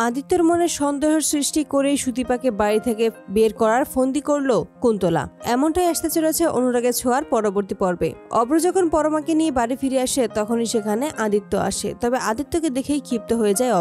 আদিত্যর মনে সন্দেহের সৃষ্টি করে সুদীপাকে বাড়ি থেকে বের করার ফন্দি করলো কুন্তলা। এমনটাই আসতে চলেছে অনুরাগের ছোঁয়ার পরবর্তী পর্বে। অব্র যখন পরমাকে নিয়ে বাড়ি ফিরে আসে তখনই সেখানে আদিত্য আসে। তবে আদিত্যকে দেখেই ক্ষিপ্ত হয়ে যায়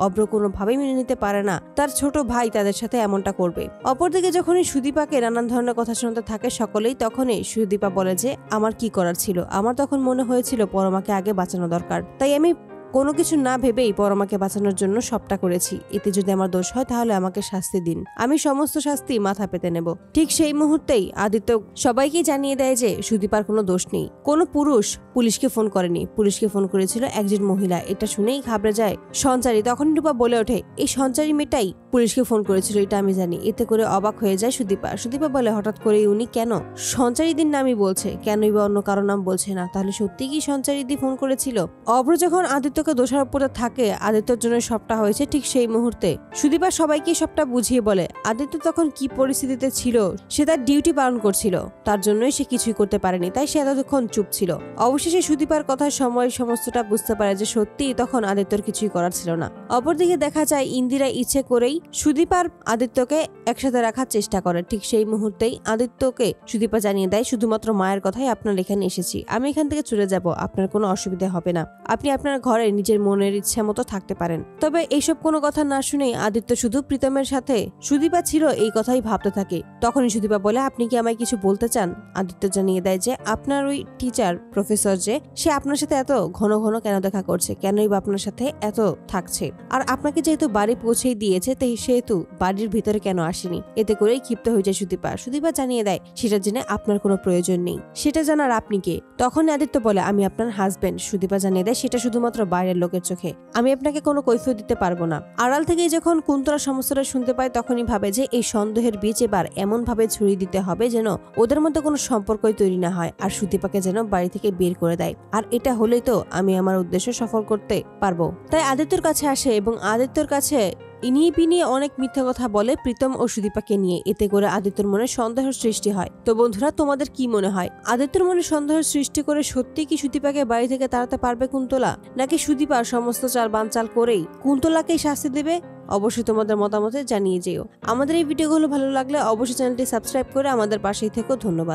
অব্র কোনোভাবেই মেনে নিতে পারে না তার ছোট ভাই তাদের সাথে এমনটা করবে। অপরদিকে যখনই সুদীপাকে নানান ধরনের কথা শুনতে থাকে সকলেই, তখনই সুদীপা বলে যে আমার কি করার ছিল, আমার তখন মনে হয়েছিল পরমাকে আগে বাঁচানো দরকার, তাই আমি কোনো কিছু না ভেবেই পরমাকে বাঁচানোর জন্য সবটা করেছি। এতে যদি আমার দোষ হয় তাহলে আমাকে শাস্তি দিন, আমি সমস্ত শাস্তি মাথা পেতে নেব। ঠিক সেই মুহূর্তেই আদিত্য সবাইকে জানিয়ে দেয় যে সুদীপার কোনো দোষ নেই। কোনো পুরুষ পুলিশকে ফোন করেনি, পুলিশকে ফোন করেছিল একজন মহিলা। এটা শুনেই ঘাবড়ে যায় সঞ্চারী। তখন রূপা বলে ওঠে, এই সঞ্চারী মেয়েটাই পুলিশকে ফোন করেছিল, এটা আমি জানি। এতে করে অবাক হয়ে যায় সুদীপা বলে, হঠাৎ করে উনি কেন সঞ্চারীদির নামই বলছে, কেনই বা অন্য কারো নাম বলছে না? তাহলে সত্যি কি সঞ্চারীদি ফোন করেছিল? অব্র যখন আদিত্যকে দোষারোপ করতে থাকে আদিত্যর জন্য সবটা হয়েছে, ঠিক সেই মুহূর্তে সুদীপা সবাইকে সবটা বুঝিয়ে বলে আদিত্য তখন কি পরিস্থিতিতে ছিল, সে তার ডিউটি পালন করছিল, তার জন্যই সে কিছুই করতে পারেনি, তাই সে এতক্ষণ চুপ ছিল। অবশেষে সুদীপার কথার সময় সমস্তটা বুঝতে পারে যে সত্যি তখন আদিত্যর কিছুই করার ছিল না। অপরদিকে দেখা যায় ইন্দিরা ইচ্ছে করেই সুদীপার আদিত্যকে একসাথে রাখার চেষ্টা করে। ঠিক সেই মুহূর্তেই আদিত্যকে সুদীপা জানিয়ে দেয়, শুধুমাত্র মায়ের কথাই আপনার এখানে এসেছি, আমি এখান থেকে চলে যাব, আপনার কোনো অসুবিধা হবে না, আপনি আপনার ঘরে নিজের মনের ইচ্ছা মতো থাকতে পারেন। তবে এইসব কোনো কথা না শুনেই আদিত্য শুধু প্রীতমের সাথে সুদীপা ছিল এই কথাই ভাবতে থাকে। তখনই সুদীপা বলে, আপনি কি আমায় কিছু বলতে চান? আদিত্য জানিয়ে দেয় যে আপনার ওই টিচার প্রফেসর যে সে আপনার সাথে এত ঘন ঘন কেন দেখা করছে, কেনই বা আপনার সাথে এত থাকছে, আর আপনাকে যেহেতু বাড়ি পৌঁছেই দিয়েছে সেহেতু বাড়ির ভিতরে কেন আসেনি? এতে করেই ক্ষিপ্ত হয়ে যায় সুদীপা জানিয়ে দেয় সেটা জেনে আপনার কোনো প্রয়োজন নেই, সেটা জানার আপনি কে? তখন আদিত্য বলে, আমি আপনার হাজবেন্ড। সুদীপা জানিয়ে দেয় সেটা শুধুমাত্র বাইরের লোকের চোখে, আমি আপনাকে কোনো কৈফিয়ত দিতে পারবো না। আড়াল থেকেই যখন কুন্তলা সমস্যাটা শুনতে পায় তখনই ভাবে যে এই সন্দেহের বীজ এবার এমন ভাবে ছড়িয়ে দিতে হবে যেন ওদের মধ্যে কোনো সম্পর্কই তৈরি না হয়, আর সুদীপাকে যেন বাড়ি থেকে বের করে দেয়। আর এটা হলেই তো আমি আমার উদ্দেশ্য সফল করতে পারবো। তাই আদিত্যর কাছে আসে এবং আদিত্যর কাছে ইনিয়ে বিনিয়ে অনেক মিথ্যা কথা বলে প্রীতম ও সুদীপাকে নিয়ে। এতে করে আদিত্যর মনে সন্দেহের সৃষ্টি হয়। তো বন্ধুরা, তোমাদের কি মনে হয়, আদিত্যর মনে সন্দেহের সৃষ্টি করে সত্যি কি সুদীপাকে বাড়ি থেকে তাড়াতে পারবে কুন্তলা, নাকি সুদীপা সমস্ত চাল বানচাল করেই কুন্তলাকেই শাস্তি দেবে? অবশ্যই তোমাদের মতামতে জানিয়ে যেও। আমাদের এই ভিডিওগুলো ভালো লাগলে অবশ্যই চ্যানেলটি সাবস্ক্রাইব করে আমাদের পাশেই থেকো। ধন্যবাদ।